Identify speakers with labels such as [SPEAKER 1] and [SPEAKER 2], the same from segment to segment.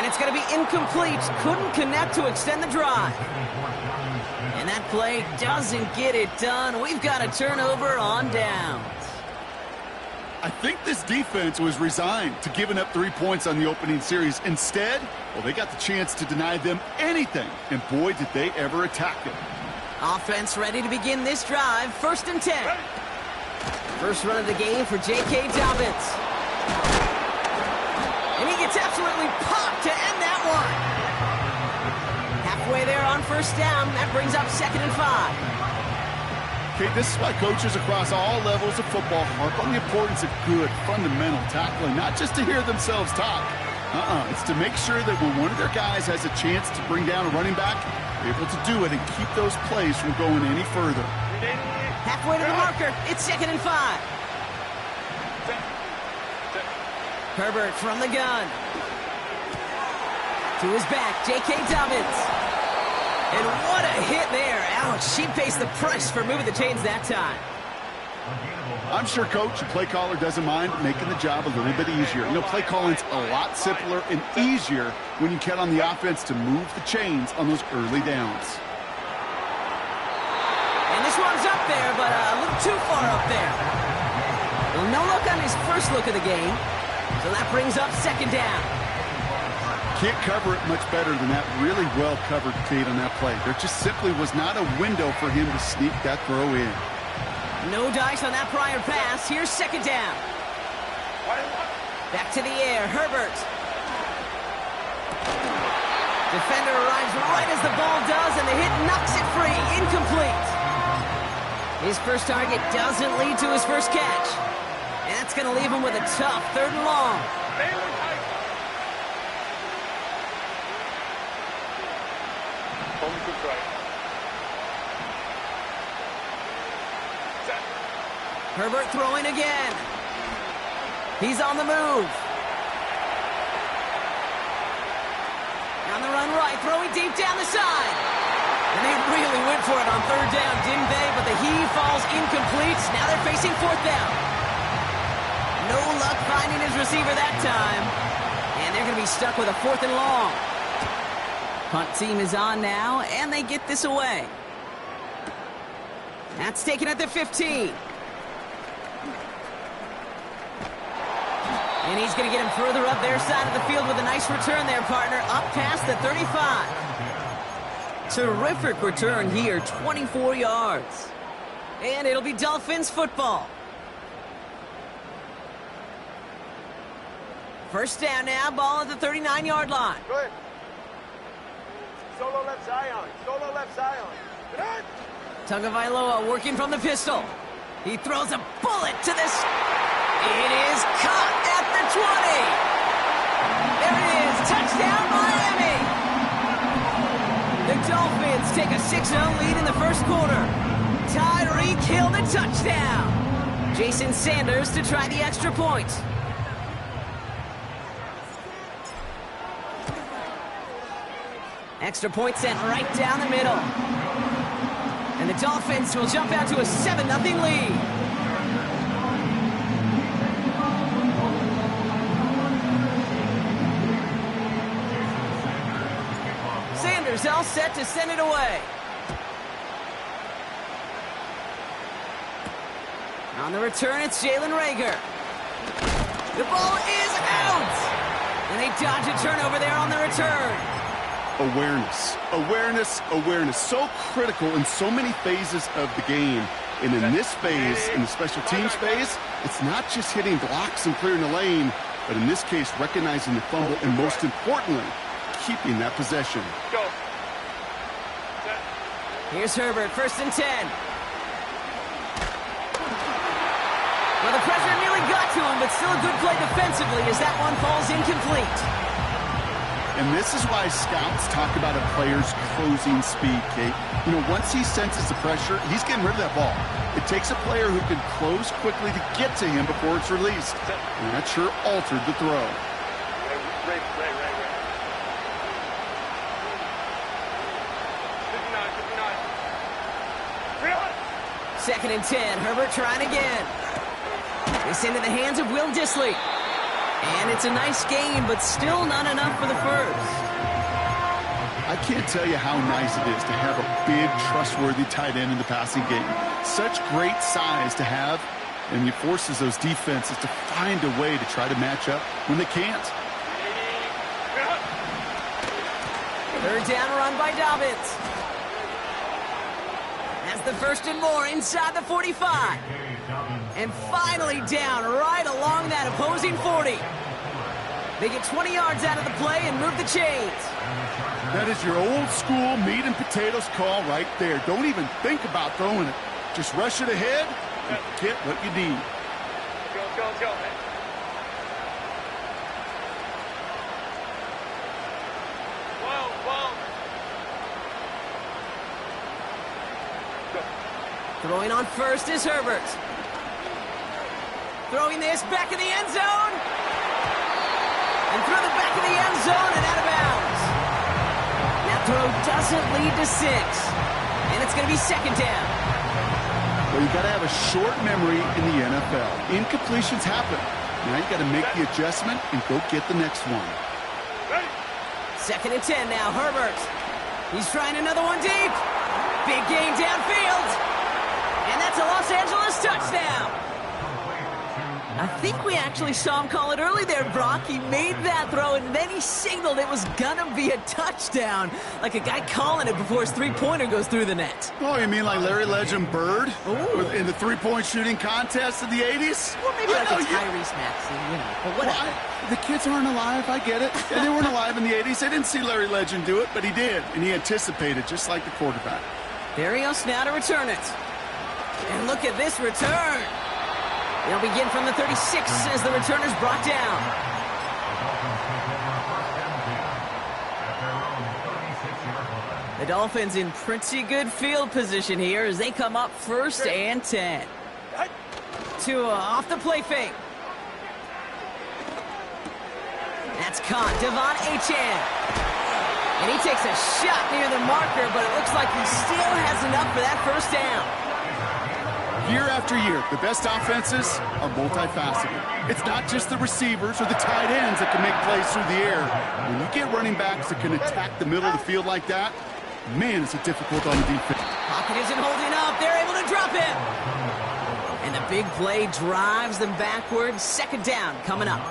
[SPEAKER 1] it's going to be incomplete. Couldn't connect to extend the drive. And that play doesn't get it done. We've got a turnover on downs.
[SPEAKER 2] I think this defense was resigned to giving up 3 points on the opening series. Instead, well, they got the chance to deny them anything. And boy, did they ever attack it.
[SPEAKER 1] Offense ready to begin this drive. 1st and 10. First run of the game for J.K. Dobbins. And he gets absolutely popped to end that one. Halfway there on 1st down. That brings up 2nd and 5.
[SPEAKER 2] Okay, this is why coaches across all levels of football harp on the importance of good, fundamental tackling, not just to hear themselves talk. It's to make sure that when one of their guys has a chance to bring down a running back, they're able to do it and keep those plays from going any further.
[SPEAKER 1] Halfway to the marker, it's 2nd and 5. Herbert from the gun. To his back, J.K. Dobbins. And what a hit there. Alex, she faced the price for moving the chains that time.
[SPEAKER 2] I'm sure coach and play caller doesn't mind making the job a little bit easier. You know, play calling's a lot simpler and easier when you count on the offense to move the chains on those early downs.
[SPEAKER 1] And this one's up there, but a little too far up there. Well, no look on his first look of the game. So that brings up 2nd down.
[SPEAKER 2] Can't cover it much better than that. Really well covered, Kate, on that play. There just simply was not a window for him to sneak that throw in.
[SPEAKER 1] No dice on that prior pass. Here's 2nd down. Back to the air. Herbert. Defender arrives right as the ball does, and the hit knocks it free. Incomplete. His first target doesn't lead to his first catch. And that's going to leave him with a tough 3rd and long. Herbert throwing again. He's on the move. On the run right, throwing deep down the side. And they really went for it on 3rd down, didn't they? But the heave falls incomplete. Now they're facing 4th down. No luck finding his receiver that time. And they're going to be stuck with a 4th and long. Punt team is on now, and they get this away. That's taken at the 15. And he's going to get him further up their side of the field with a nice return there, partner, up past the 35. Terrific return here, 24 yards. And it'll be Dolphins football. 1st down now, ball at the 39-yard line.
[SPEAKER 3] Good. Solo left Zion. Solo left Zion. Good.
[SPEAKER 1] Tagovailoa working from the pistol. He throws a bullet to this. It is caught at the 20. There it is. Touchdown, Miami. The Dolphins take a 6-0 lead in the 1st quarter. Tyreek Hill the touchdown. Jason Sanders to try the extra point. Extra point sent right down the middle. And the Dolphins will jump out to a 7-0 lead. Sanders all set to send it away. On the return, it's Jalen Reagor. The ball is out! And they dodge a turnover there on the return.
[SPEAKER 2] Awareness, awareness, awareness. So critical in so many phases of the game. And in this phase, in the special teams phase, it's not just hitting blocks and clearing the lane, but in this case, recognizing the fumble and most importantly, keeping that possession.
[SPEAKER 3] Go.
[SPEAKER 1] Here's Herbert, 1st and 10. Well, the pressure nearly got to him, but still a good play defensively as that one falls incomplete.
[SPEAKER 2] And this is why scouts talk about a player's closing speed, Kate. You know, once he senses the pressure, he's getting rid of that ball. It takes a player who can close quickly to get to him before it's released. And that sure altered the throw.
[SPEAKER 3] Right.
[SPEAKER 1] 2nd and 10. Herbert trying again. It's into the hands of Will Dissly. And it's a nice gain, but still not enough for the first.
[SPEAKER 2] I can't tell you how nice it is to have a big, trustworthy tight end in the passing game. Such great size to have, and he forces those defenses to find a way to try to match up when they can't.
[SPEAKER 1] Third down run by Dobbins. That's the first and more inside the 45. And finally down right along that opposing 40. They get 20 yards out of the play and move the chains.
[SPEAKER 2] That is your old school meat and potatoes call right there. Don't even think about throwing it. Just rush it ahead and get what you need.
[SPEAKER 3] Let's go, man.
[SPEAKER 1] Throwing on first is Herbert. Throwing this back in the end zone. And through the back of the end zone and out of bounds. That throw doesn't lead to 6. And it's going to be second down.
[SPEAKER 2] Well, you got to have a short memory in the NFL. Incompletions happen. Now you got to make the adjustment and go get the next one.
[SPEAKER 1] Second and 10 now, Herbert. He's trying another one deep. Big gain downfield. And that's a Los Angeles touchdown. I think we actually saw him call it early there, Brock. He made that throw, and then he signaled it was gonna be a touchdown. Like a guy calling it before his three-pointer goes through the net.
[SPEAKER 2] Oh, you mean like Larry Legend Bird in the three-point shooting contest in the 80s?
[SPEAKER 1] Well, maybe like a Tyrese Maxey, but whatever.
[SPEAKER 2] Well, the kids aren't alive, I get it. And they weren't alive in the 80s. They didn't see Larry Legend do it, but he did, and he anticipated, just like the quarterback.
[SPEAKER 1] There he goes now to return it. And look at this return. They'll begin from the 36 as the returner's brought down. The Dolphins in pretty good field position here as they come up first and 10. Tua off the play fake. That's caught. Devon Ncaa. And he takes a shot near the marker, but it looks like he still has enough for that first down.
[SPEAKER 2] Year after year, the best offenses are multifaceted. It's not just the receivers or the tight ends that can make plays through the air. When you get running backs that can attack the middle of the field like that, man, it's difficult on the defense.
[SPEAKER 1] Pocket isn't holding up. They're able to drop him. And the big play drives them backwards. Second down coming up.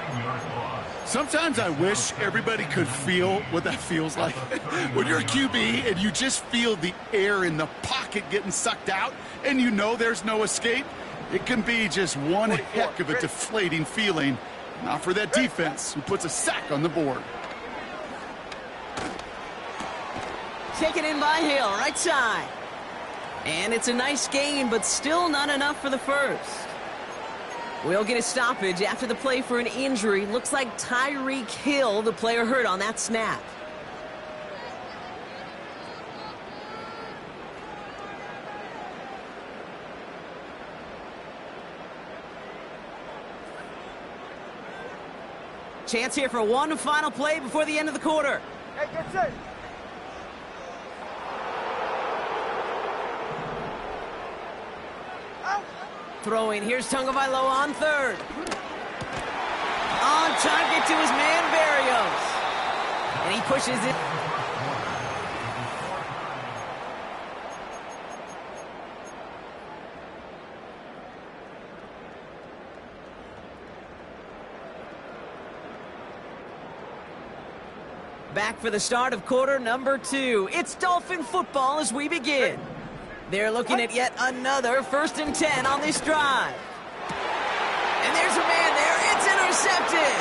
[SPEAKER 2] Sometimes I wish everybody could feel what that feels like. When you're a QB and you just feel the air in the pocket getting sucked out and you know there's no escape, it can be just one heck of a deflating feeling. Not for that defense who puts a sack on the board.
[SPEAKER 1] Taken in by Hill, right side. And it's a nice gain, but still not enough for the first. We'll get a stoppage after the play for an injury. Looks like Tyreek Hill, the player hurt on that snap. Chance here for one final play before the end of the quarter.
[SPEAKER 3] Hey, get set.
[SPEAKER 1] Throwing, here's Tagovailoa on third. On target to his man, Berrios. And he pushes it. Back for the start of quarter number 2. It's Dolphin football as we begin. They're looking at yet another 1st and 10 on this drive. And there's a man there. It's intercepted.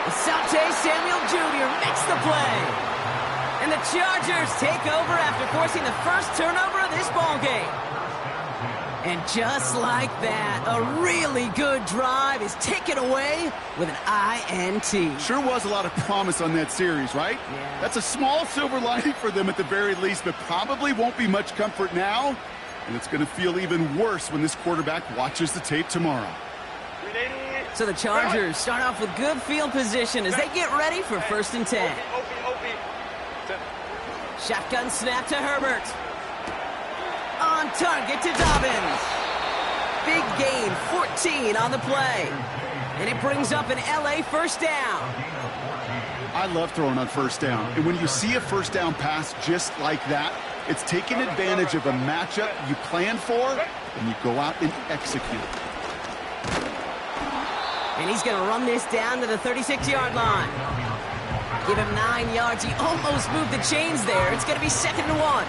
[SPEAKER 1] Asante Samuel Jr. makes the play. And the Chargers take over after forcing the first turnover of this ballgame. And just like that, a really good drive is taken away with an INT.
[SPEAKER 2] Sure was a lot of promise on that series, right?
[SPEAKER 1] Yeah.
[SPEAKER 2] That's a small silver lining for them at the very least, but probably won't be much comfort now. And it's going to feel even worse when this quarterback watches the tape tomorrow.
[SPEAKER 1] So the Chargers start off with good field position as they get ready for 1st and 10. Shotgun snap to Herbert. On target to Dobbins. Big gain, 14 on the play. And it brings up an LA first down.
[SPEAKER 2] I love throwing on first down. And when you see a first down pass just like that, it's taking advantage of a matchup you plan for, and you go out and execute.
[SPEAKER 1] And he's going to run this down to the 36-yard line. Give him 9 yards. He almost moved the chains there. It's going to be 2nd and 1.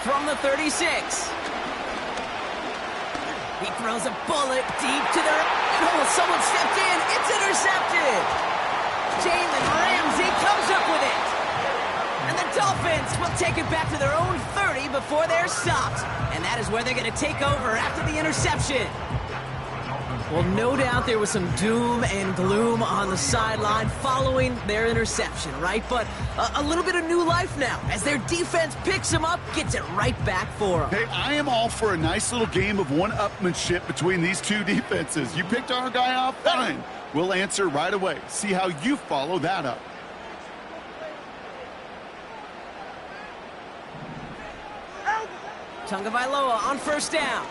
[SPEAKER 1] From the 36. He throws a bullet deep to the... Oh, someone stepped in. It's intercepted. Jalen Ramsey comes up with it. And the Dolphins will take it back to their own 30 before they're stopped. And that is where they're going to take over after the interception. Well, no doubt there was some doom and gloom on the sideline following their interception, right? But a little bit of new life now as their defense picks them up, gets it right back for them.
[SPEAKER 2] Hey, I am all for a nice little game of one-upmanship between these two defenses. You picked our guy off, fine. We'll answer right away. See how you follow that up.
[SPEAKER 1] Tagovailoa on first down.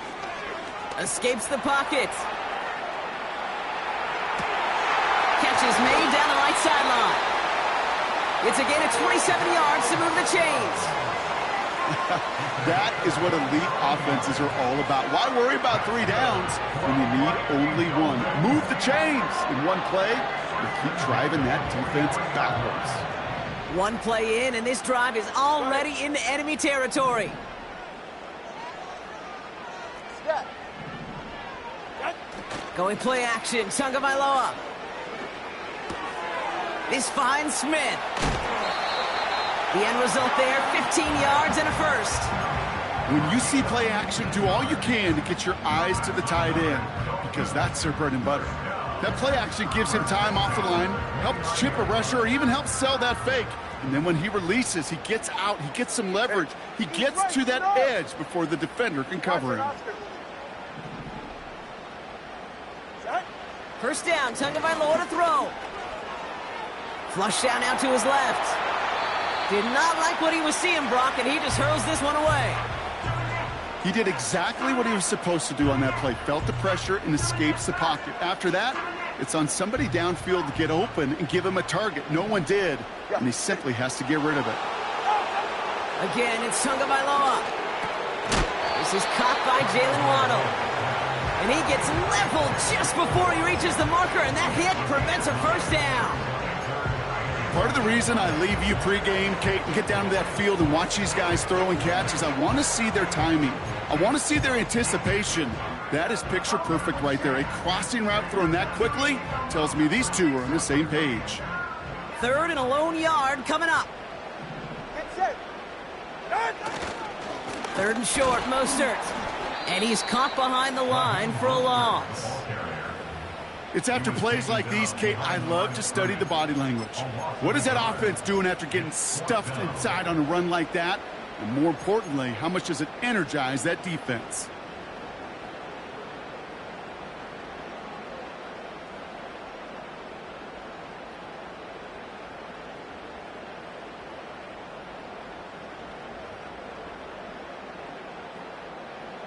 [SPEAKER 1] Escapes the pocket. Catch is made down the right sideline. It's a gain of 27 yards to move the chains.
[SPEAKER 2] That is what elite offenses are all about. Why worry about 3 downs when you need only 1? Move the chains in one play and keep driving that defense backwards.
[SPEAKER 1] 1 play in, and this drive is already into enemy territory. Going play action, Tagovailoa. This finds Smith. The end result there, 15 yards and a first.
[SPEAKER 2] When you see play action, do all you can to get your eyes to the tight end, because that's their bread and butter. That play action gives him time off the line, helps chip a rusher, or even helps sell that fake. And then when he releases, he gets out, he gets some leverage. He gets to that edge before the defender can cover him.
[SPEAKER 1] First down, Tagovailoa to throw. Flush down now to his left. Did not like what he was seeing, Brock, and he just hurls this one away.
[SPEAKER 2] He did exactly what he was supposed to do on that play. Felt the pressure and escapes the pocket. After that, it's on somebody downfield to get open and give him a target. No one did, and he simply has to get rid of it.
[SPEAKER 1] Again, it's Tagovailoa. This is caught by Jalen Waddle. And he gets leveled just before he reaches the marker, and that hit prevents a first down.
[SPEAKER 2] Part of the reason I leave you pregame, Kate, and get down to that field and watch these guys throw and catch is I want to see their timing. I want to see their anticipation. That is picture perfect right there. A crossing route thrown that quickly tells me these two are on the same page.
[SPEAKER 1] 3rd and a lone yard coming up. 3rd and short, Mostert. And he's caught behind the line for a loss.
[SPEAKER 2] It's after plays like these, Kate, I love to study the body language. What is that offense doing after getting stuffed inside on a run like that? And more importantly, how much does it energize that defense?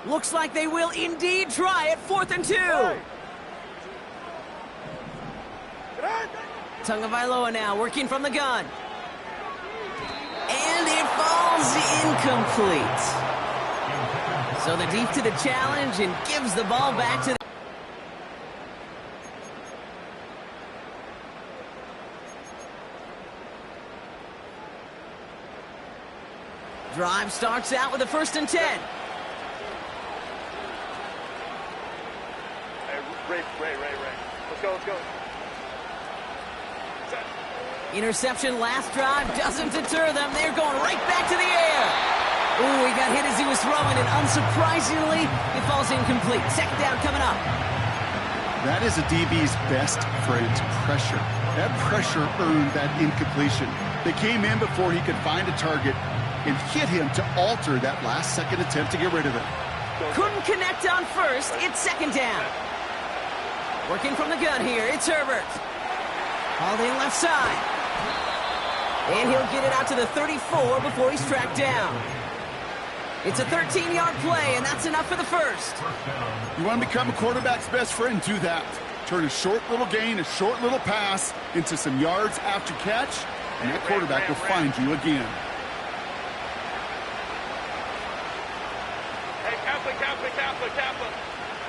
[SPEAKER 1] Looks like they will indeed try it. 4th and 2. Tagovailoa now working from the gun. And it falls incomplete. So the deep to the challenge and gives the ball back to the... Drive starts out with a 1st and 10.
[SPEAKER 3] Ray. Let's go.
[SPEAKER 1] Interception last drive doesn't deter them. They're going right back to the air. Ooh, he got hit as he was throwing, and unsurprisingly, it falls incomplete. 2nd down coming up.
[SPEAKER 2] That is a DB's best friend, pressure. That pressure earned that incompletion. They came in before he could find a target and hit him to alter that last-second attempt to get rid of it.
[SPEAKER 1] Couldn't connect on first. It's 2nd down. Working from the gun here, it's Herbert. Hauled in left side. And he'll get it out to the 34 before he's tracked down. It's a 13-yard play, and that's enough for the first.
[SPEAKER 2] You want to become a quarterback's best friend? Do that. Turn a short little gain, a short little pass into some yards after catch, and that quarterback will find you again.
[SPEAKER 3] Hey, Kaplan.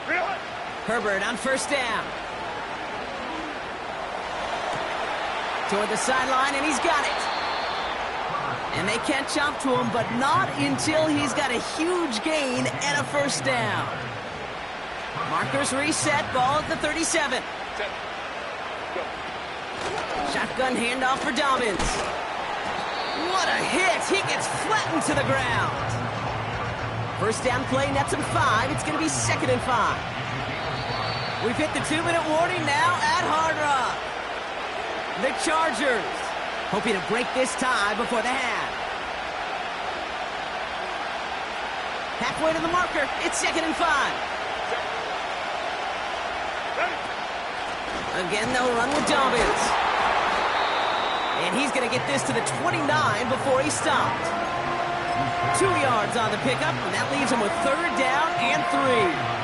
[SPEAKER 3] Really?
[SPEAKER 1] Herbert on first down. Toward the sideline, and he's got it. And they catch up to him, but not until he's got a huge gain and a first down. Markers reset, ball at the 37.
[SPEAKER 3] Set. Go.
[SPEAKER 1] Shotgun handoff for Dobbins. What a hit! He gets flattened to the ground. First down play, nets him 5. It's going to be 2nd and 5. We've hit the 2-minute warning now at Hard Rock. The Chargers hoping to break this tie before the half. Halfway to the marker, it's 2nd and 5. Again, they'll run with Dobbins. And he's going to get this to the 29 before he's stopped. 2 yards on the pickup, and that leaves him with 3rd down and 3.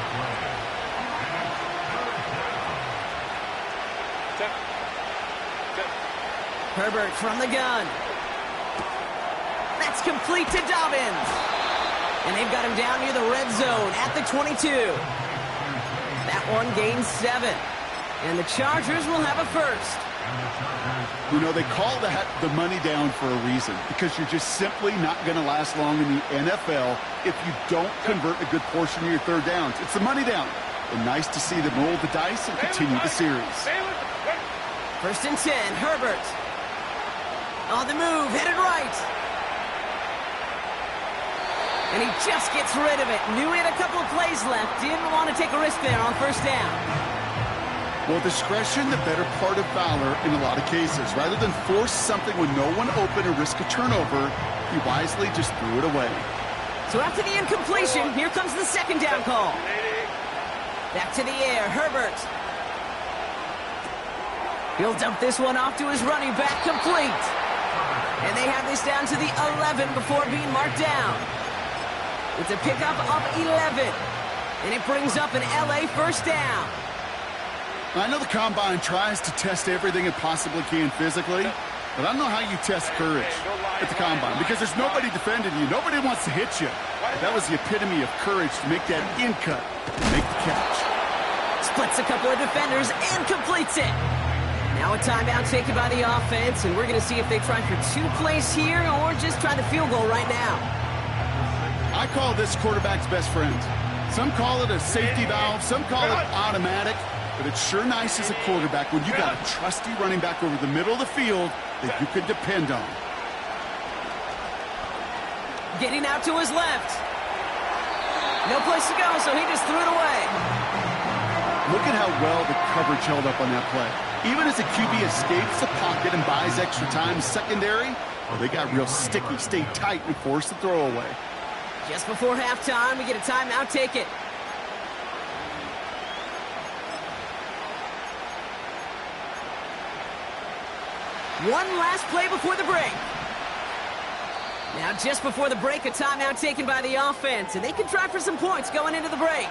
[SPEAKER 1] Herbert from the gun. That's complete to Dobbins. And they've got him down near the red zone at the 22. That one gains 7. And the Chargers will have a first.
[SPEAKER 2] You know, they call that the money down for a reason, because you're just simply not going to last long in the NFL if you don't convert a good portion of your 3rd downs. It's the money down. And nice to see them roll the dice and continue the series.
[SPEAKER 1] 1st and 10, Herbert. On the move, headed right. And he just gets rid of it. Knew he had a couple of plays left. Didn't want to take a risk there on 1st down.
[SPEAKER 2] Well, discretion, the better part of valor in a lot of cases. Rather than force something when no one open or risk a turnover, he wisely just threw it away.
[SPEAKER 1] So after the incompletion, here comes the 2nd down call. Back to the air, Herbert. He'll dump this one off to his running back, complete. And they have this down to the 11 before being marked down. It's a pickup of 11. And it brings up an LA first down.
[SPEAKER 2] I know the Combine tries to test everything it possibly can physically, but I don't know how you test courage at the Combine, because there's nobody defending you. Nobody wants to hit you. But that was the epitome of courage to make that in cut and make the catch.
[SPEAKER 1] Splits a couple of defenders and completes it. Now a timeout taken by the offense, and we're going to see if they try for 2 plays here or just try the field goal right now.
[SPEAKER 2] I call this quarterback's best friend. Some call it a safety valve, some call it automatic, but it's sure nice as a quarterback when you got a trusty running back over the middle of the field that you can depend on.
[SPEAKER 1] Getting out to his left. No place to go, so he just threw it away.
[SPEAKER 2] Look at how well the coverage held up on that play. Even as the QB escapes the pocket and buys extra time secondary, well, they got real sticky, stayed tight, and forced the throw away.
[SPEAKER 1] Just before halftime, we get a timeout taken. One last play before the break. Now, just before the break, a timeout taken by the offense, and they can try for some points going into the break.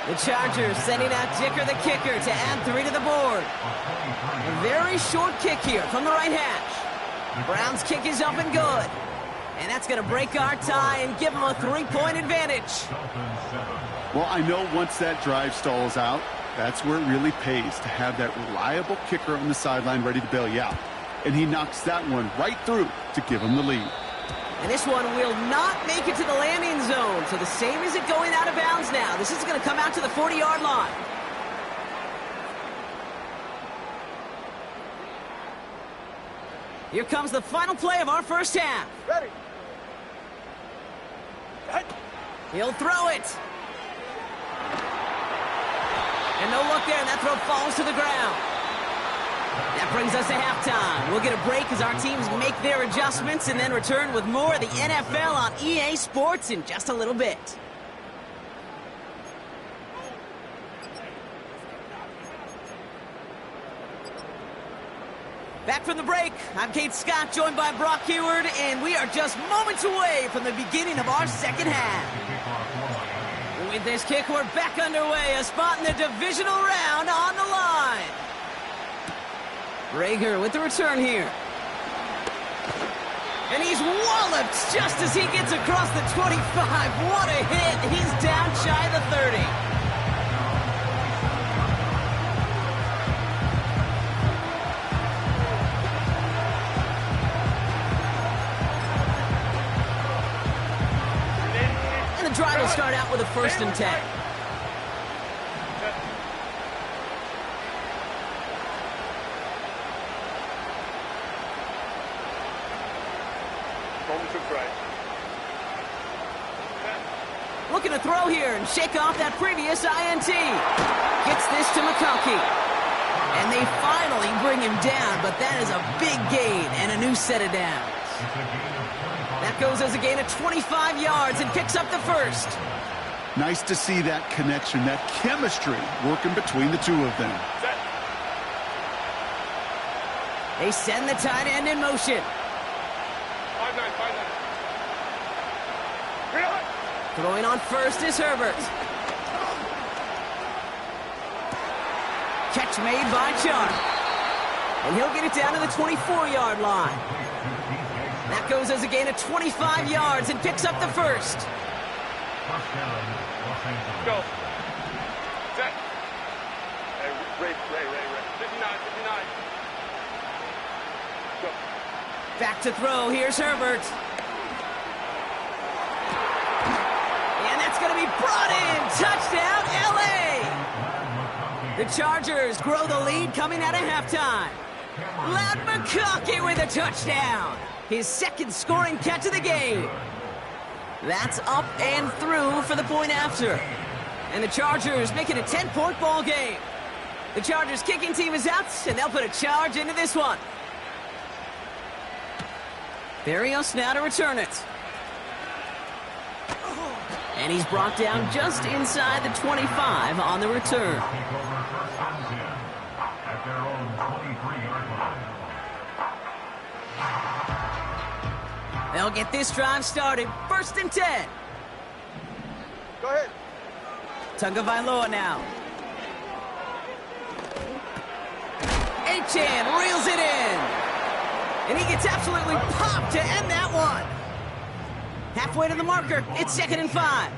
[SPEAKER 1] The Chargers sending out Dicker the kicker to add 3 to the board. A very short kick here from the right hash. Brown's kick is up and good. And that's going to break our tie and give them a 3-point advantage.
[SPEAKER 2] Well, I know once that drive stalls out, that's where it really pays to have that reliable kicker on the sideline ready to bail you out. And he knocks that one right through to give him the lead.
[SPEAKER 1] And this one will not make it to the landing zone. So the same as it going out of bounds now. This is going to come out to the 40-yard line. Here comes the final play of our first half.
[SPEAKER 3] Ready.
[SPEAKER 1] He'll throw it. And no look there, and that throw falls to the ground. That brings us to halftime. We'll get a break as our teams make their adjustments and then return with more of the NFL on EA Sports in just a little bit. Back from the break, I'm Kate Scott, joined by Brock Heward, and we are just moments away from the beginning of our second half. With this kick, we're back underway, a spot in the divisional round on the line. Rager with the return here. And he's walloped just as he gets across the 25. What a hit. He's down shy of the 30. And the drive will start out with a 1st and 10. Looking to throw here and shake off that previous INT. Gets this to McConkey. And they finally bring him down, but that is a big gain and a new set of downs. That goes as a gain of 25 yards and picks up the 1st.
[SPEAKER 2] Nice to see that connection, that chemistry working between the two of them.
[SPEAKER 1] They send the tight end in motion.
[SPEAKER 3] 5-9.
[SPEAKER 1] Throwing on 1st is Herbert. Catch made by Chark. And he'll get it down to the 24-yard line. That goes as a gain of 25 yards and picks up the 1st.
[SPEAKER 3] Go. Set. Hey, Ray. 59. Go.
[SPEAKER 1] Back to throw. Here's Herbert. And that's going to be brought in. Touchdown, L.A. The Chargers grow the lead coming out of halftime. Loud McConkey with a touchdown. His 2nd scoring catch of the game. That's up and through for the point after. And the Chargers make it a 10-point ball game. The Chargers kicking team is out, and they'll put a charge into this one. Barrios now to return it. And he's brought down just inside the 25 on the return. They'll get this drive started. 1st and 10.
[SPEAKER 3] Go ahead.
[SPEAKER 1] Tagovailoa now. Ncaa reels it in. And he gets absolutely popped to end that one. Halfway to the marker. It's 2nd and 5.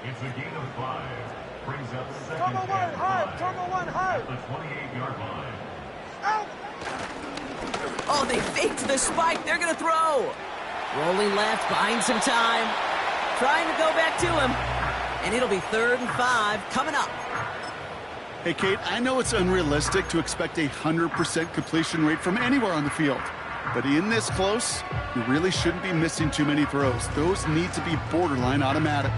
[SPEAKER 4] It's a gain of 5. Brings up 2nd
[SPEAKER 3] Turbo one hard.
[SPEAKER 4] at the 28-yard line.
[SPEAKER 3] Out.
[SPEAKER 1] Oh, they faked the spike. They're going to throw. Rolling left, buying some time. Trying to go back to him. And it'll be 3rd and 5 coming up.
[SPEAKER 2] Hey, Kate, I know it's unrealistic to expect a 100% completion rate from anywhere on the field. But in this close, you really shouldn't be missing too many throws. Those need to be borderline automatic.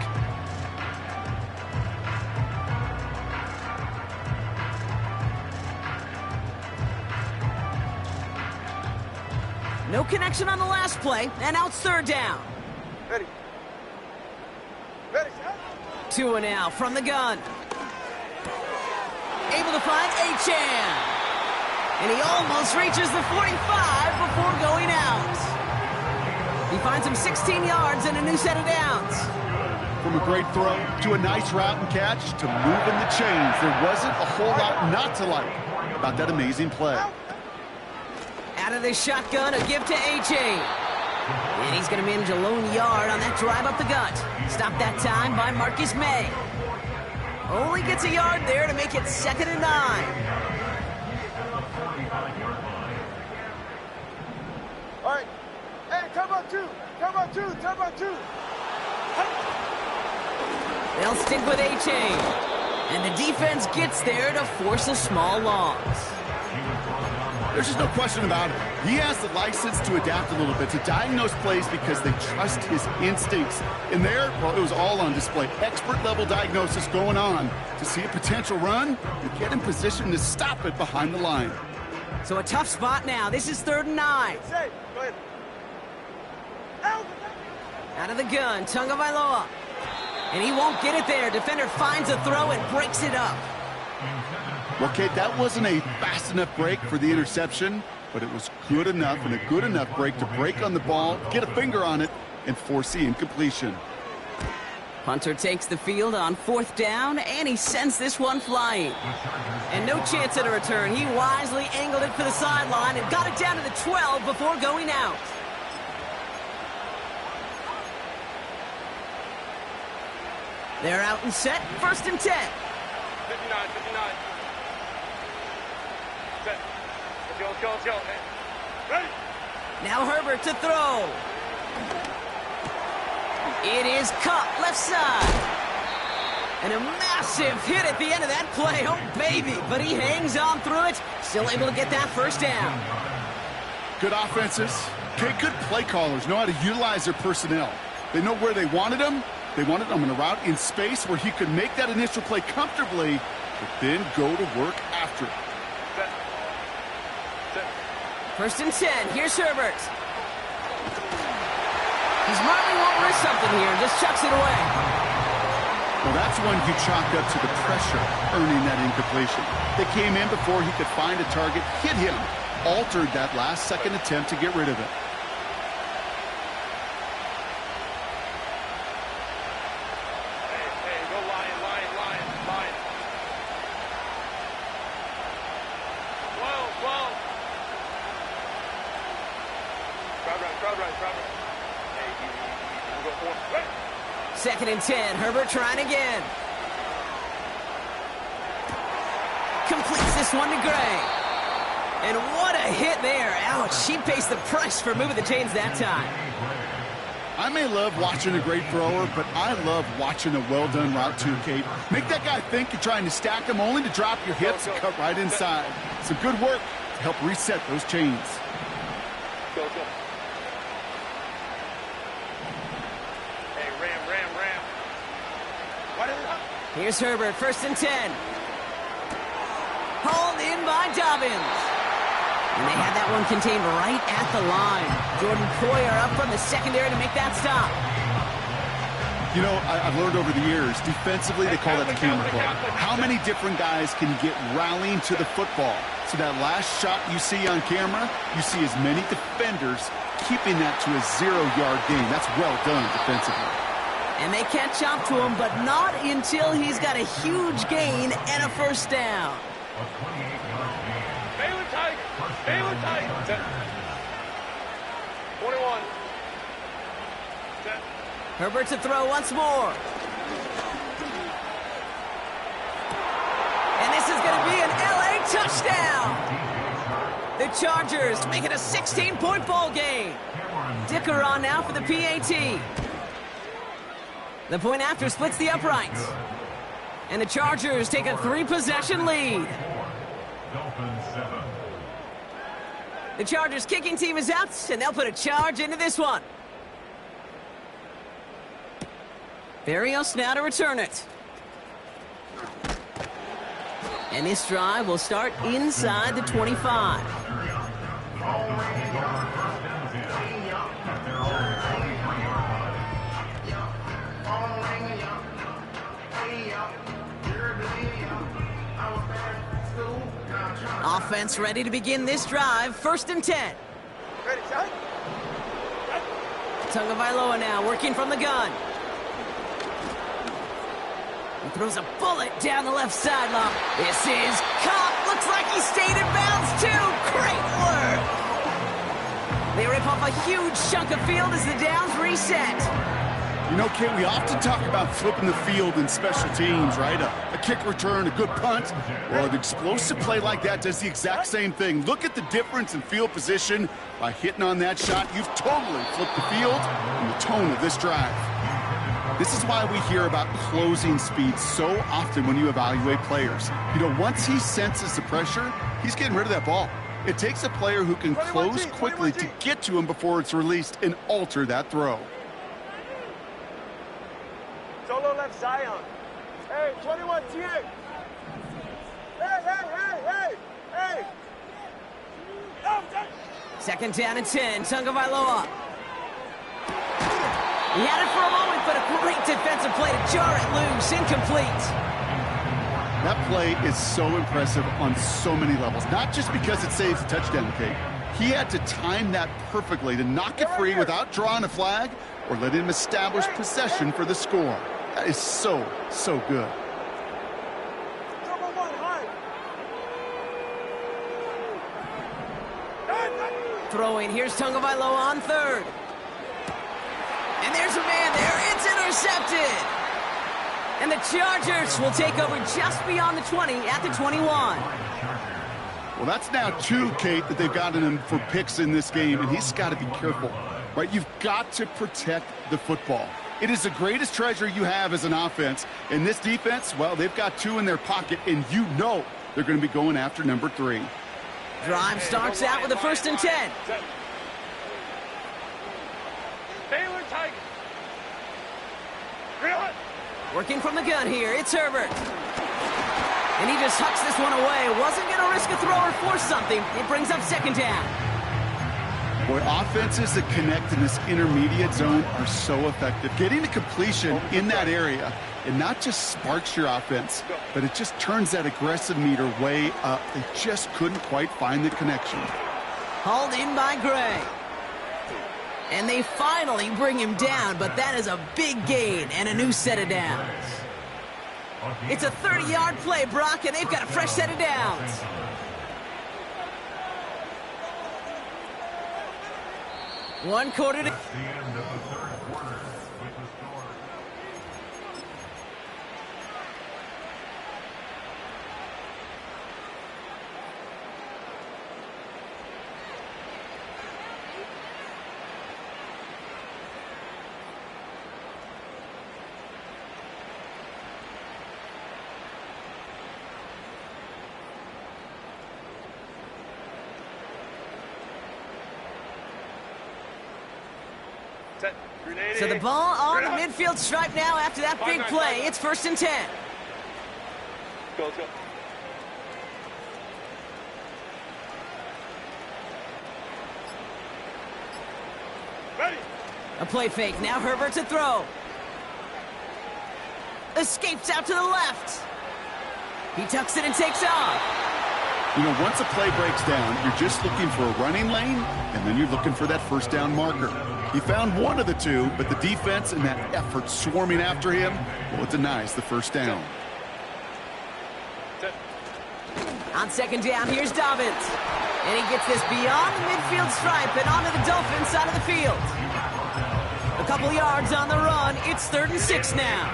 [SPEAKER 1] No connection on the last play, and now it's 3rd down.
[SPEAKER 3] Ready.
[SPEAKER 1] 2 now from the gun. Able to find Ncaa. And he almost reaches the 45 before going out. He finds him 16 yards and a new set of downs.
[SPEAKER 2] From a great throw to a nice route and catch to moving the chains, there wasn't a whole lot not to like about that amazing play.
[SPEAKER 1] Out of this shotgun, a give to Ncaa. And he's going to manage a lone yard on that drive up the gut. Stopped that time by Marcus May. Only gets a yard there to make it 2nd and 9.
[SPEAKER 3] All right. Hey, turbo two.
[SPEAKER 1] They'll stick with Ncaa. And the defense gets there to force a small loss.
[SPEAKER 2] There's just no question about it. He has the license to adapt a little bit, to diagnose plays because they trust his instincts. And there, well, it was all on display. Expert-level diagnosis going on to see a potential run and get in position to stop it behind the line.
[SPEAKER 1] So a tough spot now. This is 3rd and 9.
[SPEAKER 3] Safe. Go ahead.
[SPEAKER 1] Out of the gun, Tagovailoa. And he won't get it there. Defender finds a throw and breaks it up.
[SPEAKER 2] Well, Kate, that wasn't a fast enough break for the interception, but it was good enough and a good enough break to break on the ball, get a finger on it, and force the incompletion.
[SPEAKER 1] Punter takes the field on 4th down, and he sends this one flying. And no chance at a return. He wisely angled it for the sideline and got it down to the 12 before going out. They're out and set, 1st and 10.
[SPEAKER 3] 59, 59. Set. Let's go. Hey. Ready?
[SPEAKER 1] Now Herbert to throw. It is caught left side. And a massive hit at the end of that play. Oh, baby. But he hangs on through it. Still able to get that 1st down.
[SPEAKER 2] Good offenses. Okay, good play callers know how to utilize their personnel. They know where they wanted them. They wanted him in a route in space where he could make that initial play comfortably, but then go to work after it.
[SPEAKER 3] Set.
[SPEAKER 1] 1st and 10. Here's Herbert. He smartly won't risk something here and just chucks it away.
[SPEAKER 2] Well, that's one you chalk up to the pressure earning that incompletion. They came in before he could find a target, hit him, altered that last-second attempt to get rid of it.
[SPEAKER 3] Hey, go line. 12. Crowd right. Hey, you go 4. Ready?
[SPEAKER 1] 2nd and 10. Herbert trying again. Completes this one to Gray. And what a hit there. Ouch, he pays the price for moving the chains that time.
[SPEAKER 2] I may love watching a great thrower, but I love watching a well-done route too, Kate. Make that guy think you're trying to stack him only to drop your hips and cut right inside. Some good work to help reset those chains.
[SPEAKER 3] Go. Hey, ram. Why did it up?
[SPEAKER 1] Here's Herbert, 1st and 10. Hauled in by Dobbins. And they had that one contained right at the line. Jordan Poyer up from the secondary to make that stop.
[SPEAKER 2] You know, I've learned over the years, defensively, they call that the camera club. How many different guys can get rallying to the football? So that last shot you see on camera, you see as many defenders keeping that to a 0-yard gain. That's well done defensively.
[SPEAKER 1] And they catch up to him, but not until he's got a huge gain and a 1st down.
[SPEAKER 3] Baylor Tigers. Set. 21. Set.
[SPEAKER 1] Herbert to throw once more. And this is going to be an LA touchdown. The Chargers make it a 16-point ball game. Dicker on now for the PAT. The point after splits the uprights. And the Chargers take a 3-possession lead. The Chargers kicking team is out, and they'll put a charge into this one. Barrios now to return it. And this drive will start inside the 25. Offense ready to begin this drive. 1st and 10.
[SPEAKER 3] Ready, set.
[SPEAKER 1] Tagovailoa now working from the gun. He throws a bullet down the left sideline. This is caught. Looks like he stayed in bounds too. Great work. They rip off a huge chunk of field as the downs reset.
[SPEAKER 2] You know, Kate, we often talk about flipping the field in special teams, right? A kick return, a good punt. Well, an explosive play like that does the exact same thing. Look at the difference in field position. By hitting on that shot, you've totally flipped the field and the tone of this drive. This is why we hear about closing speed so often when you evaluate players. You know, once he senses the pressure, he's getting rid of that ball. It takes a player who can close quickly to get to him before it's released and alter that throw.
[SPEAKER 3] Solo left Zion. Hey, 21 T. Hey.
[SPEAKER 1] Second down and 10. Tagovailoa. He had it for a moment, but a great defensive play to jar it loose. Incomplete.
[SPEAKER 2] That play is so impressive on so many levels. Not just because it saves a touchdown, Kate, He had to time that perfectly to knock it free without drawing a flag or let him establish possession for the score. That is so, so good.
[SPEAKER 1] Throwing, here's Tagovailoa on third. And there's a man there, it's intercepted! And the Chargers will take over just beyond the 20 at the 21.
[SPEAKER 2] Well, that's now 2, Kate, that they've gotten him for picks in this game, and he's got to be careful, right? You've got to protect the football. It is the greatest treasure you have as an offense. And this defense, well, they've got 2 in their pocket, and you know they're going to be going after number 3.
[SPEAKER 1] Drive starts out with a 1st and 10.
[SPEAKER 3] Baylor Tigers. Real.
[SPEAKER 1] Working from the gun here, it's Herbert. And he just hucks this one away. Wasn't going to risk a throw or force something. It brings up 2nd down.
[SPEAKER 2] Boy, offenses that connect in this intermediate zone are so effective. Getting a completion in that area, it not just sparks your offense, but it just turns that aggressive meter way up. They just couldn't quite find the connection.
[SPEAKER 1] Hauled in by Gray. And they finally bring him down, but that is a big gain and a new set of downs. It's a 30-yard play, Brock, and they've got a fresh set of downs. One quarter to...
[SPEAKER 4] That's the end of the 3rd quarter with the score.
[SPEAKER 3] Set. Grenade.
[SPEAKER 1] So the ball on the midfield stripe now after that big play. It's 1st and 10.
[SPEAKER 3] Go, let's go. Ready.
[SPEAKER 1] A play fake. Now Herbert to throw. Escapes out to the left. He tucks it and takes off.
[SPEAKER 2] You know, once a play breaks down, you're just looking for a running lane, and then you're looking for that 1st down marker. He found one of the 2, but the defense and that effort swarming after him, well, it denies the 1st down.
[SPEAKER 3] Set.
[SPEAKER 1] On 2nd down, here's Dobbins. And he gets this beyond the midfield stripe and onto the Dolphins side of the field. A couple yards on the run. It's 3rd and 6 now.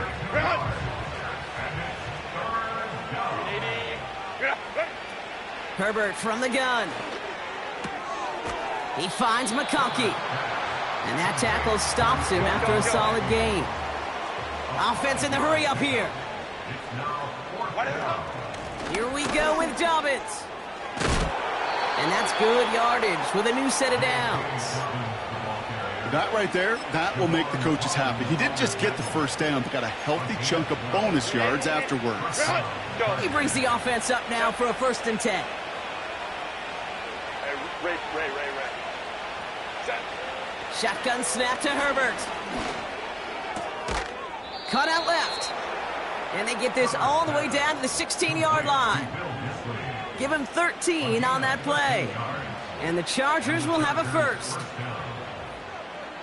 [SPEAKER 1] Herbert from the gun. He finds McConkey. And that tackle stops him after a solid gain. Offense in the hurry up here. Here we go with Dobbins. And that's good yardage with a new set of downs.
[SPEAKER 2] That right there, that will make the coaches happy. He didn't just get the 1st down, but got a healthy chunk of bonus yards afterwards.
[SPEAKER 1] He brings the offense up now for a 1st and 10.
[SPEAKER 3] Ray. Set.
[SPEAKER 1] Shotgun snap to Herbert. Cut out left. And they get this all the way down to the 16-yard line. Give him 13 on that play. And the Chargers will have a 1st.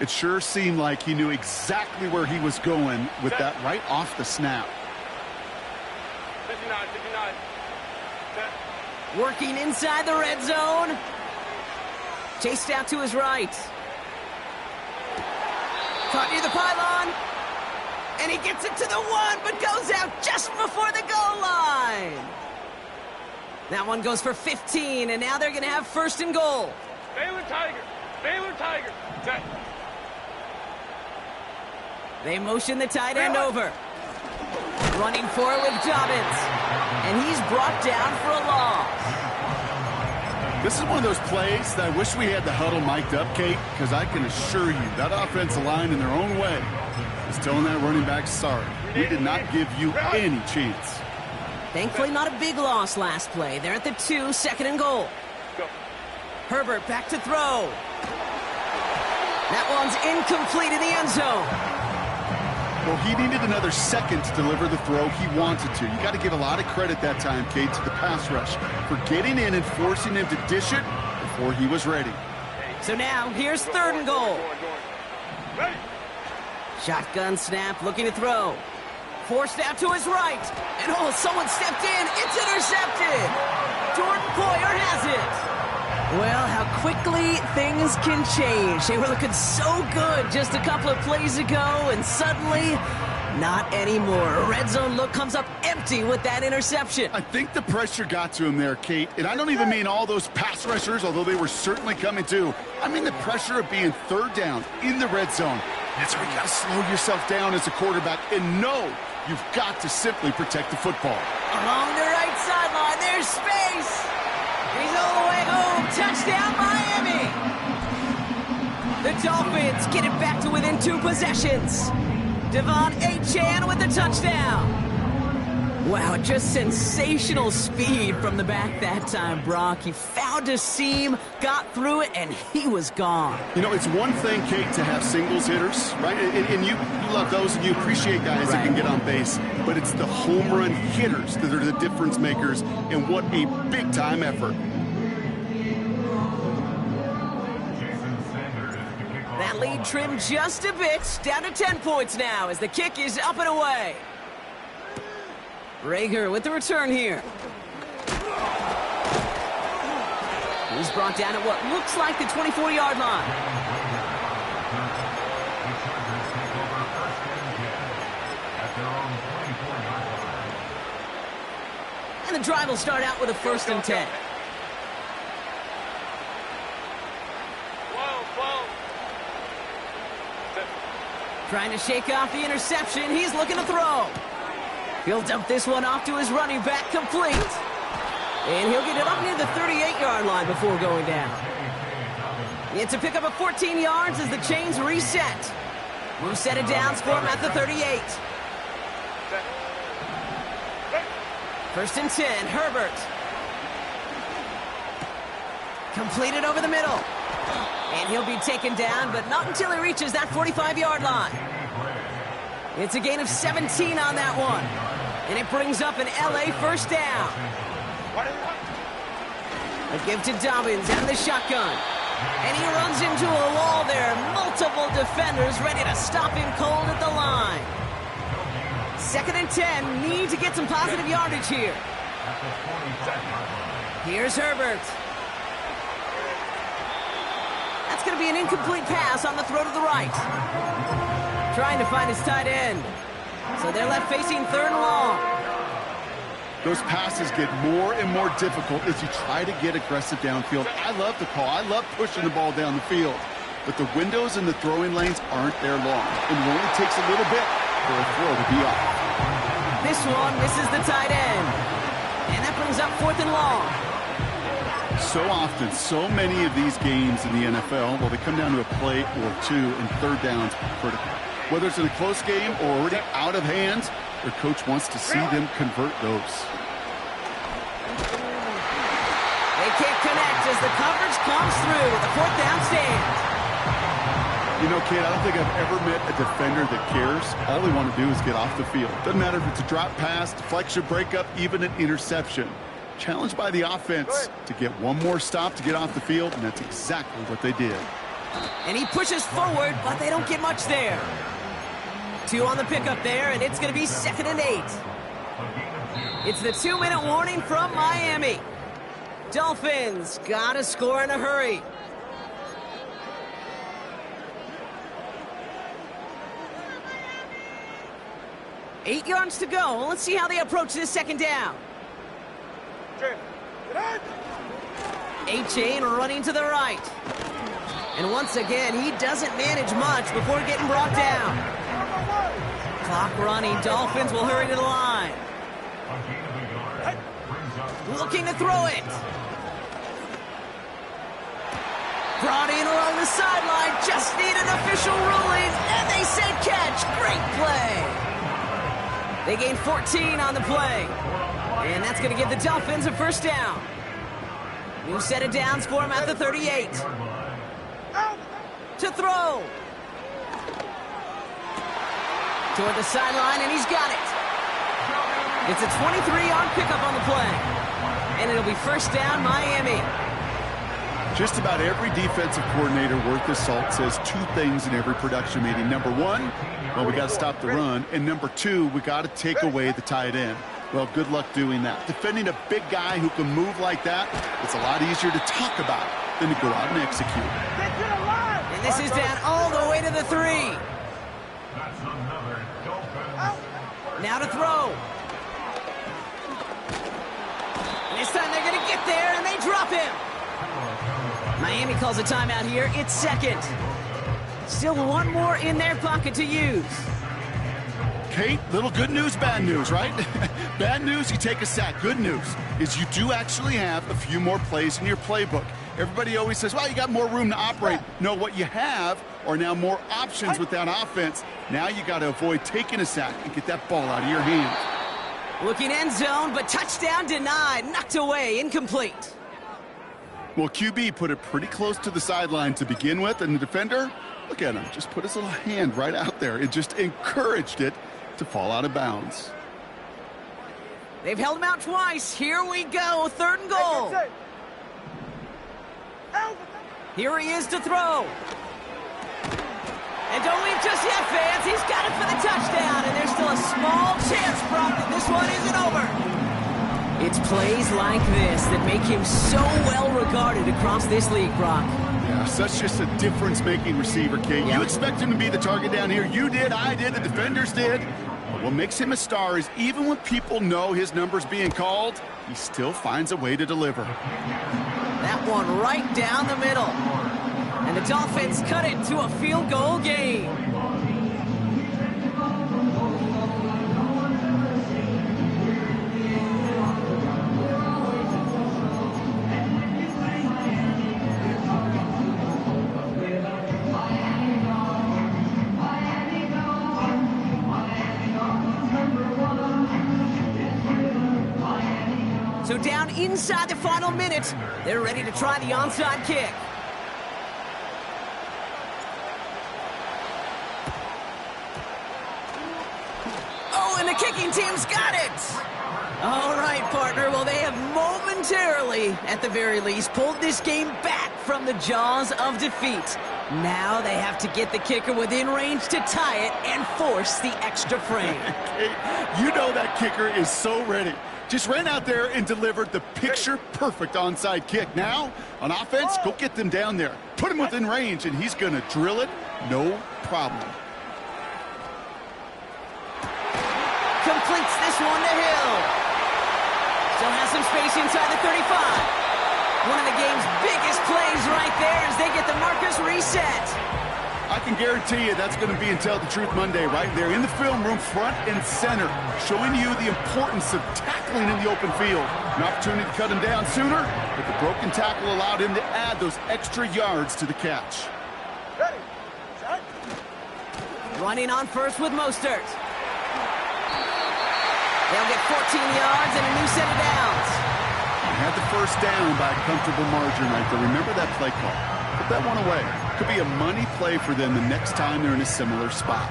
[SPEAKER 2] It sure seemed like he knew exactly where he was going with that right off the snap.
[SPEAKER 3] 59. Set.
[SPEAKER 1] Working inside the red zone. Chased out to his right. Caught near the pylon. And he gets it to the 1, but goes out just before the goal line. That one goes for 15, and now they're going to have 1st and goal.
[SPEAKER 3] Baylor Tiger. Set.
[SPEAKER 1] They motion the tight end over. Running forward with Dobbins. And he's brought down for a loss.
[SPEAKER 2] This is one of those plays that I wish we had the huddle mic'd up, Kate, because I can assure you that offensive line in their own way is telling that running back, sorry, we did not give you any chance.
[SPEAKER 1] Thankfully, not a big loss last play. They're at the 2, 2nd and goal.
[SPEAKER 3] Go.
[SPEAKER 1] Herbert back to throw. That one's incomplete in the end zone.
[SPEAKER 2] Well, he needed another second to deliver the throw he wanted to. You got to give a lot of credit that time, Kate, to the pass rush for getting in and forcing him to dish it before he was ready.
[SPEAKER 1] So now, here's third and goal.
[SPEAKER 3] Ready.
[SPEAKER 1] Shotgun snap, looking to throw. Forced out to his right. And oh, someone stepped in. It's intercepted. Jordan Poyer has it. Well, how quickly things can change. They were looking so good just a couple of plays ago, and suddenly, not anymore. A red zone look comes up empty with that interception.
[SPEAKER 2] I think the pressure got to him there, Kate. And I don't even mean all those pass rushers, although they were certainly coming too. I mean the pressure of being third down in the red zone. That's where you got to slow yourself down as a quarterback and know you've got to simply protect the football.
[SPEAKER 1] Along the right sideline, there's space. He's all the way home. Touchdown, Miami. The Dolphins get it back to within 2 possessions. Ncaa with the touchdown. Wow, just sensational speed from the back that time, Brock. He found a seam, got through it, and he was gone.
[SPEAKER 2] You know, it's one thing, Kate, to have singles hitters, right? And you love those, and you appreciate guys that can get on base. But it's the home run hitters that are the difference makers, and what a big-time effort.
[SPEAKER 1] That lead trimmed just a bit, down to 10 points now as the kick is up and away. Rager with the return here. He's brought down at what looks like the 24-yard line. And the drive will start out with a 1st and 10. Trying to shake off the interception. He's looking to throw. He'll dump this one off to his running back, complete. And he'll get it up near the 38-yard line before going down. It's a pickup of 14 yards as the chains reset. We'll set it down, score him at the 38. 1st and 10, Herbert. Completed over the middle. And he'll be taken down, but not until he reaches that 45-yard line. It's a gain of 17 on that one. And it brings up an LA 1st down. A give to Dobbins out of the shotgun. And he runs into a wall there. Multiple defenders ready to stop him cold at the line. 2nd and 10. Need to get some positive yardage here. Here's Herbert. That's going to be an incomplete pass on the throw to the right. Trying to find his tight end. So they're left facing 3rd and long.
[SPEAKER 2] Those passes get more and more difficult as you try to get aggressive downfield. I love the call. I love pushing the ball down the field. But the windows in the throwing lanes aren't there long. And it only takes a little bit for a throw to be off.
[SPEAKER 1] This one misses the tight end. And that brings up 4th and long.
[SPEAKER 2] So often, so many of these games in the NFL, well, they come down to a play or two, and 3rd downs are critical. Whether it's in a close game or already out of hand, their coach wants to see them convert those.
[SPEAKER 1] They can't connect as the coverage comes through with a 4th down stand.
[SPEAKER 2] You know, Kate, I don't think I've ever met a defender that cares. All they want to do is get off the field. Doesn't matter if it's a drop pass, deflection, breakup, even an interception. Challenged by the offense to get one more stop to get off the field, and that's exactly what they did.
[SPEAKER 1] And he pushes forward, but they don't get much there. 2 on the pickup there, and it's going to be 2nd and 8. It's the 2-minute warning from Miami. Dolphins got to score in a hurry. Eight yards to go. Let's see how they approach this 2nd down. Ncaa running to the right. And once again, he doesn't manage much before getting brought down. Clock running. Dolphins will hurry to the line. Looking to throw it. Brought in along the sideline. Just need an official ruling. And they say catch. Great play. They gain 14 on the play. And that's going to give the Dolphins a 1st down. New set of downs for him at the 38. To throw. Toward the sideline, and he's got it. It's a 23-yard pickup on the play. And it'll be 1st down, Miami.
[SPEAKER 2] Just about every defensive coordinator worth his salt says two things in every production meeting. Number one, well, we got to stop the run. And number two, we got to take away the tight end. Well, good luck doing that. Defending a big guy who can move like that, it's a lot easier to talk about than to go out and execute.
[SPEAKER 1] And this is down all the way to the 3.
[SPEAKER 4] That's another Dolphins.
[SPEAKER 1] Now to throw. And this time they're going to get there, and they drop him. Miami calls a timeout here. It's second. Still one more in their pocket to use.
[SPEAKER 2] Kate, little good news, bad news, right? Bad news, you take a sack. Good news is you do actually have a few more plays in your playbook. Everybody always says, well, you got more room to operate. No, what you have are now more options with that offense. Now you got to avoid taking a sack and get that ball out of your hands.
[SPEAKER 1] Looking end zone, but touchdown denied. Knocked away, incomplete.
[SPEAKER 2] Well, QB put it pretty close to the sideline to begin with, and the defender, look at him, just put his little hand right out there. It just encouraged it to fall out of bounds.
[SPEAKER 1] They've held him out twice. Here we go, 3rd and goal. Here he is to throw. And don't leave just yet, fans. He's got it for the touchdown, and there's still a small chance, Brock, that this one isn't over. It's plays like this that make him so well regarded across this league, Brock.
[SPEAKER 2] Yeah, such just a difference-making receiver, Kate.
[SPEAKER 1] Yeah.
[SPEAKER 2] You expect him to be the target down here. You did, I did, the defenders did. But what makes him a star is even when people know his number's being called, he still finds a way to deliver.
[SPEAKER 1] That one right down the middle. And the Dolphins cut it to a field goal game. So down inside the final minute, they're ready to try the onside kick. Oh, and the kicking team's got it! All right, partner. Well, they have momentarily, at the very least, pulled this game back from the jaws of defeat. Now they have to get the kicker within range to tie it and force the extra frame.
[SPEAKER 2] You know that kicker is so ready. Just ran out there and delivered the picture-perfect onside kick. Now, on offense, go get them down there. Put him within range, and he's going to drill it, no problem.
[SPEAKER 1] Completes this one to Hill. Still has some space inside the 35. One of the game's biggest plays right there as they get the markers reset.
[SPEAKER 2] I can guarantee you that's going to be in Tell the Truth Monday right there in the film room, front and center, showing you the importance of tackling in the open field. An opportunity to cut him down sooner, but the broken tackle allowed him to add those extra yards to the catch.
[SPEAKER 1] Running on first with Mostert. They'll get 14 yards and a new set of downs.
[SPEAKER 2] They had the first down by a comfortable margin right there. Remember that play call. Put that one away. Could be a money play for them the next time they're in a similar spot.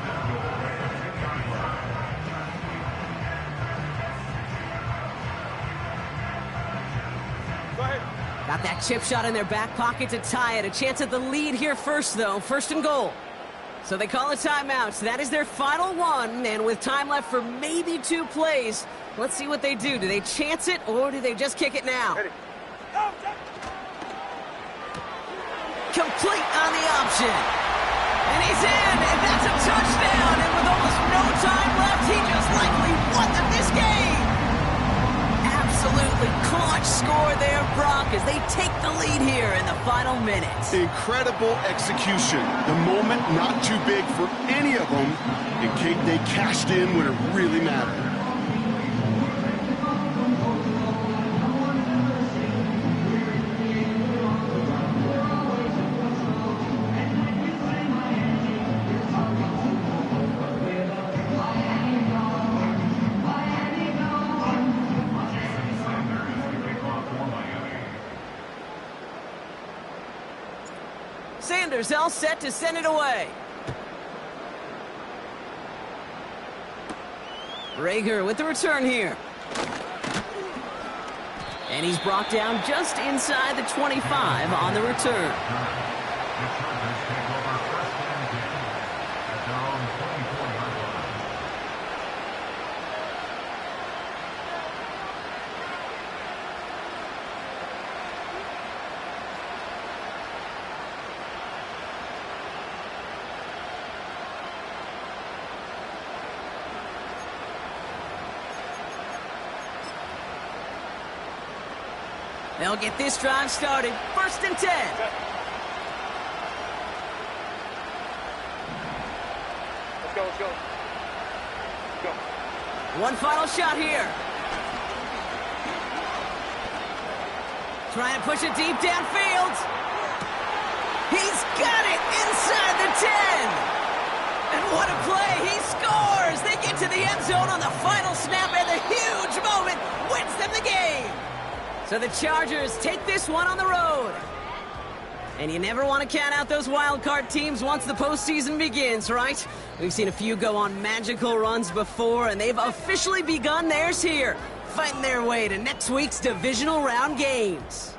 [SPEAKER 3] Go ahead.
[SPEAKER 1] Got that chip shot in their back pocket to tie it. A chance at the lead here first, though. 1st and goal. So they call a timeout. So that is their final one. And with time left for maybe 2 plays, let's see what they do. Do they chance it or do they just kick it now?
[SPEAKER 3] Ready.
[SPEAKER 1] Complete on the option. And he's in, and that's a touchdown. And with almost no time left, he just likely won this game. Absolutely clutch score there, Brock, as they take the lead here in the final minutes.
[SPEAKER 2] Incredible execution. The moment not too big for any of them. And Kate, they cashed in when it really mattered.
[SPEAKER 1] Sanders all set to send it away. Rager with the return here. And he's brought down just inside the 25 on the return.
[SPEAKER 4] The Chargers take over first and 10 at their own 24-yard line.
[SPEAKER 1] They'll get this drive started. First and 10.
[SPEAKER 3] Let's go, let's go. Go.
[SPEAKER 1] One final shot here. Trying to push it deep downfield. He's got it inside the 10. And what a play. He scores. They get to the end zone on the final snap, and the huge moment wins them the game. So the Chargers take this one on the road. And you never want to count out those wild card teams once the postseason begins, right? We've seen a few go on magical runs before, and they've officially begun theirs here, fighting their way to next week's divisional round games.